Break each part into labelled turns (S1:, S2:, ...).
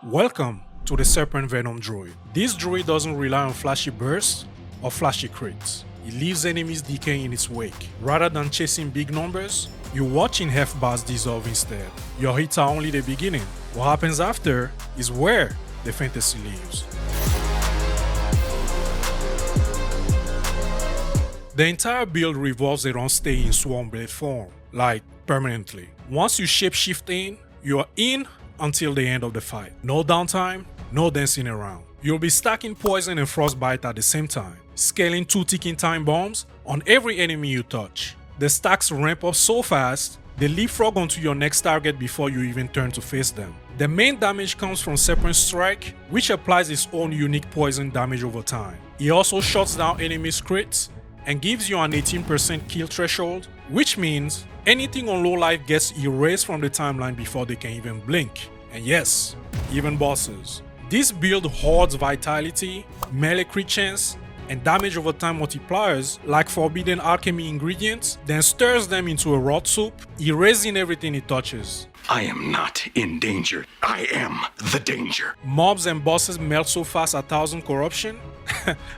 S1: Welcome to the Serpent Venom Druid. This druid doesn't rely on flashy bursts or flashy crits. It leaves enemies decaying in its wake. Rather than chasing big numbers, you're watching health bars dissolve instead. Your hits are only the beginning. What happens after is where the fantasy lives. The entire build revolves around staying in Swarmblade Form, like permanently. Once you shapeshift in, you are in until the end of the fight. No downtime, no dancing around. You'll be stacking poison and frostbite at the same time, scaling 2 ticking time bombs on every enemy you touch. The stacks ramp up so fast, they leapfrog onto your next target before you even turn to face them. The main damage comes from Serpent Strike, which applies its own unique poison damage over time. It also shuts down enemies' crits and gives you an 18% kill threshold, which means anything on low life gets erased from the timeline before they can even blink. And yes, even bosses. This build hoards vitality, melee crit chance, and damage over time multipliers like forbidden alchemy ingredients, then stirs them into a rot soup, erasing everything it touches.
S2: I am not in danger. I am the danger.
S1: Mobs and bosses melt so fast at 1000 corruption,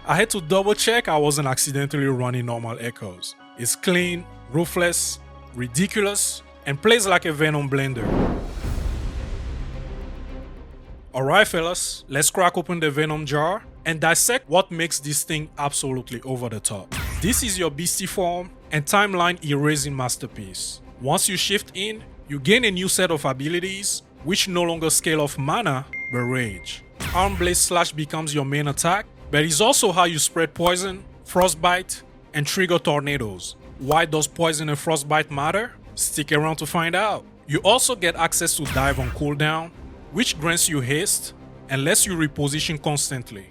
S1: I had to double check I wasn't accidentally running normal echoes. It's clean, ruthless, ridiculous, and plays like a Venom blender. Alright fellas, let's crack open the Venom jar and dissect what makes this thing absolutely over the top. This is your beastie form and timeline erasing masterpiece. Once you shift in, you gain a new set of abilities which no longer scale off mana but rage. Armblade Slash becomes your main attack, but it's also how you spread poison, frostbite, and trigger tornadoes. Why does poison and frostbite matter? Stick around to find out. You also get access to dive on cooldown, which grants you haste and lets you reposition constantly.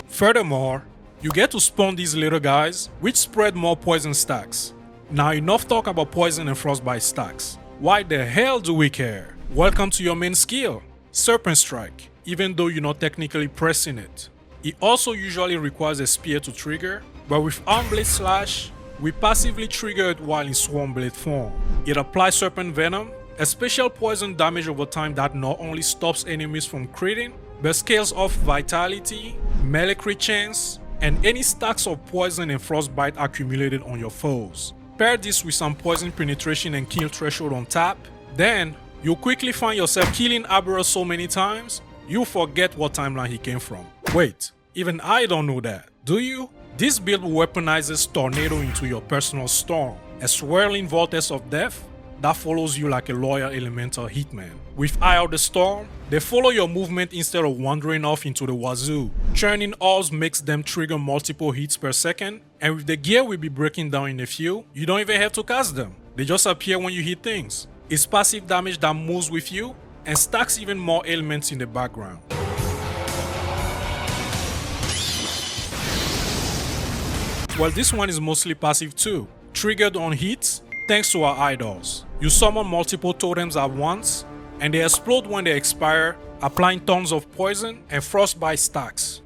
S1: Furthermore, you get to spawn these little guys, which spread more poison stacks. Now enough talk about poison and frostbite stacks. Why the hell do we care? Welcome to your main skill, Serpent Strike, even though you're not technically pressing it. It also usually requires a spear to trigger, but with Armblade Slash, we passively trigger it while in Swarmblade Form. It applies Serpent Venom, a special poison damage over time that not only stops enemies from critting, but scales off vitality, melee crit chance, and any stacks of poison and frostbite accumulated on your foes. Pair this with some poison penetration and kill threshold on tap, then you'll quickly find yourself killing Aberrus so many times, you'll forget what timeline he came from. Wait, even I don't know that, do you? This build weaponizes Tornado into your personal storm, a swirling vortex of death that follows you like a loyal elemental hitman. With Eye of the Storm, they follow your movement instead of wandering off into the wazoo. Churning orbs makes them trigger multiple hits per second, and with the gear we'll be breaking down in a few, you don't even have to cast them. They just appear when you hit things. It's passive damage that moves with you and stacks even more elements in the background. Well, this one is mostly passive too, triggered on hits thanks to our idols. You summon multiple totems at once and they explode when they expire, applying tons of poison and frostbite stacks.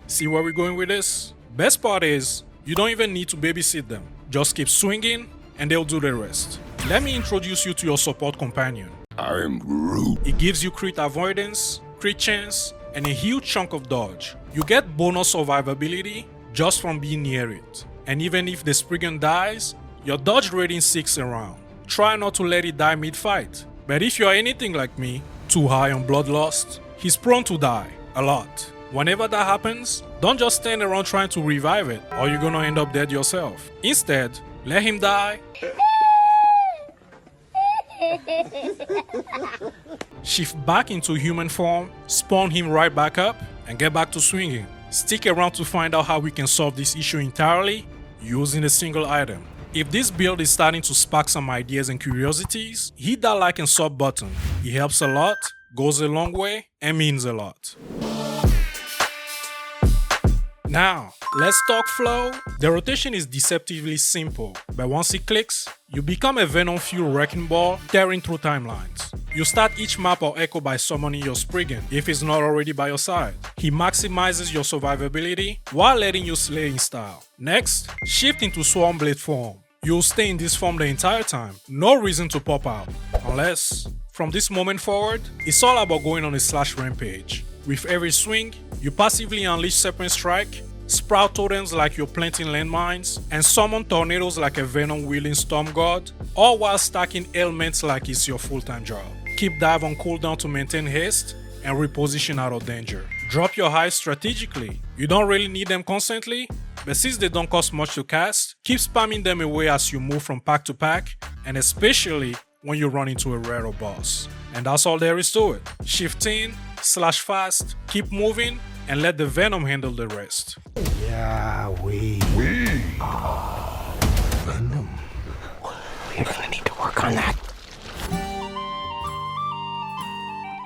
S1: See where we're going with this? Best part is, you don't even need to babysit them. Just keep swinging and they'll do the rest. Let me introduce you to your support companion.
S2: I'm Groot.
S1: It gives you crit avoidance, crit chance, and a huge chunk of dodge. You get bonus survivability just from being near it. And even if the Spriggan dies, your dodge rating sticks around. Try not to let it die mid-fight. But if you're anything like me, too high on bloodlust, he's prone to die, a lot. Whenever that happens, don't just stand around trying to revive it, or you're gonna end up dead yourself. Instead, let him die. Shift back into human form, spawn him right back up, and get back to swinging. Stick around to find out how we can solve this issue entirely using a single item. If this build is starting to spark some ideas and curiosities, hit that like and sub button. It helps a lot, goes a long way, and means a lot. Now, let's talk flow. The rotation is deceptively simple, but once it clicks, you become a Venom-fueled wrecking ball tearing through timelines. You start each map or echo by summoning your Spriggan if it's not already by your side. He maximizes your survivability while letting you slay in style. Next, shift into Swarmblade Form. you'll stay in this form the entire time. No reason to pop out. Unless, from this moment forward, it's all about going on a slash rampage. With every swing, you passively unleash Serpent Strike, sprout totems like you're planting landmines, and summon tornadoes like a venom-wielding storm god, all while stacking ailments like it's your full-time job. Keep dive on cooldown to maintain haste, and reposition out of danger. Drop your hives strategically. You don't really need them constantly, but since they don't cost much to cast, keep spamming them away as you move from pack to pack, and especially when you run into a rare or boss. And that's all there is to it. Shift in, slash fast, keep moving, and let the Venom handle the rest.
S3: Yeah, we are Venom. We're gonna need to work on that.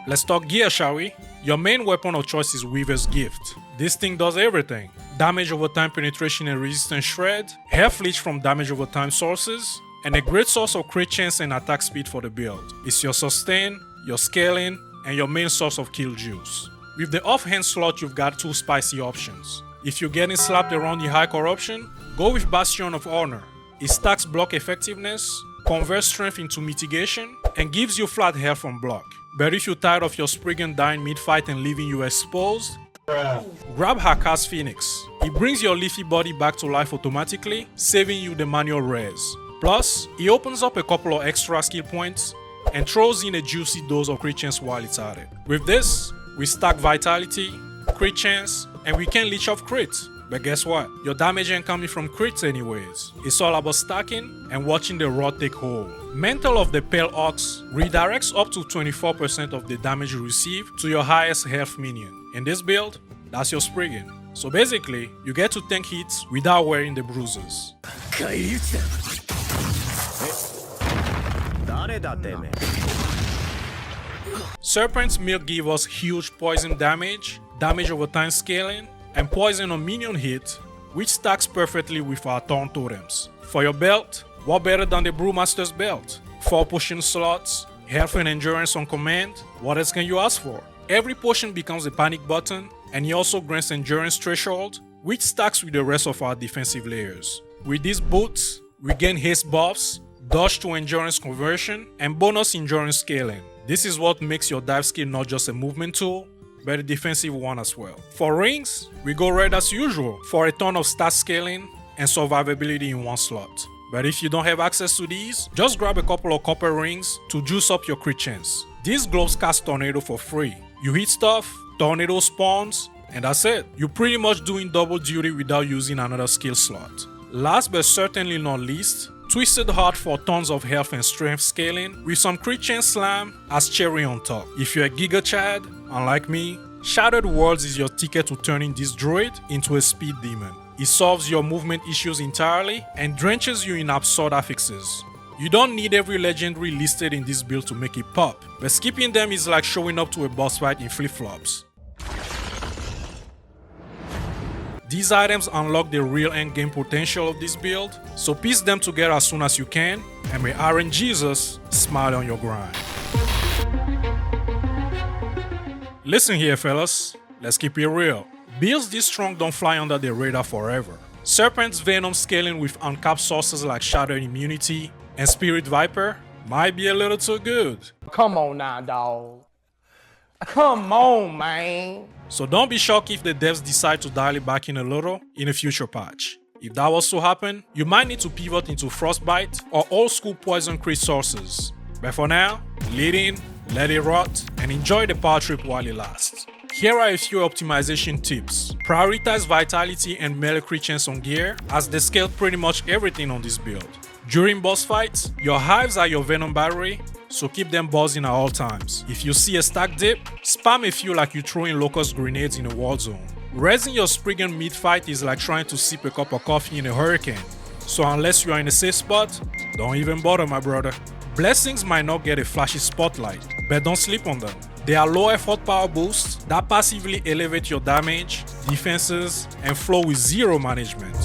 S1: Let's talk gear, shall we? Your main weapon of choice is Weaver's Gift. This thing does everything. Damage over time penetration and resistance shred, health leech from damage over time sources, and a great source of crit chance and attack speed for the build. It's your sustain, your scaling, and your main source of kill juice. With the offhand slot, you've got two spicy options. If you're getting slapped around the high corruption, go with Bastion of Honor. It stacks block effectiveness, converts strength into mitigation, and gives you flat health from block. But if you're tired of your Spriggan dying mid-fight and leaving you exposed, grab Haka's Phoenix. It brings your leafy body back to life automatically, saving you the manual res. Plus, it opens up a couple of extra skill points and throws in a juicy dose of crit chance while it's at it. With this, we stack vitality, crit chance, and we can leech off crit. But guess what? Your damage ain't coming from crits anyways. It's all about stacking and watching the raw take hold. Mantle of the Pale Ox redirects up to 24% of the damage you receive to your highest health minion. In this build, that's your Spriggan. So basically, you get to tank hits without wearing the bruises. Serpent's Milk gives us huge poison damage, damage over time scaling, and poison on minion hit, which stacks perfectly with our Thorn Totems. For your belt, what better than the Brewmaster's belt? 4 potion slots, health and endurance on command, what else can you ask for? Every potion becomes a panic button, and he also grants endurance threshold, which stacks with the rest of our defensive layers. With these boots, we gain haste buffs, dodge to endurance conversion, and bonus endurance scaling. This is what makes your dive skill not just a movement tool, but a defensive one as well. For rings, we go red as usual for a ton of stat scaling and survivability in one slot. But if you don't have access to these, just grab a couple of copper rings to juice up your crit chance. These gloves cast Tornado for free. You hit stuff, Tornado spawns, and that's it. You're pretty much doing double duty without using another skill slot. Last but certainly not least, Twisted Heart for tons of health and strength scaling with some crit chance slam as cherry on top. If you're a Giga Chad, unlike me, Shattered Worlds is your ticket to turning this druid into a speed demon. It solves your movement issues entirely and drenches you in absurd affixes. You don't need every legendary listed in this build to make it pop, but skipping them is like showing up to a boss fight in flip-flops. These items unlock the real endgame potential of this build, so piece them together as soon as you can, and may RN Jesus smile on your grind. Listen here fellas, let's keep it real. Builds this strong don't fly under the radar forever. Serpent's Venom scaling with uncapped sources like Shadow Immunity and Spirit Viper might be a little too good.
S4: Come on now, dawg. Come on, man.
S1: So don't be shocked if the devs decide to dial it back in a little in a future patch. If that was to happen, you might need to pivot into Frostbite or old school poison crit sources. But for now, lead in, let it rot, and enjoy the power trip while it lasts. Here are a few optimization tips. Prioritize vitality and melee crit chance on gear, as they scale pretty much everything on this build. During boss fights, your hives are your venom battery, so keep them buzzing at all times. If you see a stack dip, spam a few like you throwing locust grenades in a war zone. Resing your Spriggan mid-fight is like trying to sip a cup of coffee in a hurricane, so unless you are in a safe spot, don't even bother my brother. Blessings might not get a flashy spotlight, but don't sleep on them. They are low effort power boosts that passively elevate your damage, defenses, and flow with zero management.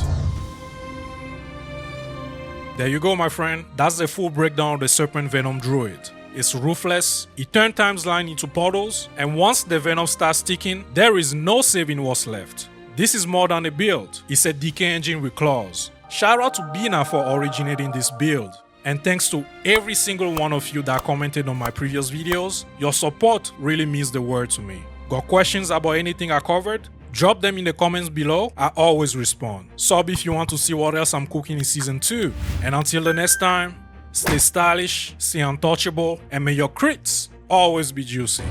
S1: There you go my friend, that's the full breakdown of the Serpent Venom Druid. It's ruthless, it turns time's line into portals, and once the venom starts ticking, there is no saving what's left. This is more than a build, it's a decay engine with claws. Shout out to Bina for originating this build. And thanks to every single one of you that commented on my previous videos. Your support really means the world to me. Got questions about anything I covered? Drop them in the comments below, I always respond. Sub if you want to see what else I'm cooking in season 2. And until the next time, stay stylish, stay untouchable, and may your crits always be juicy.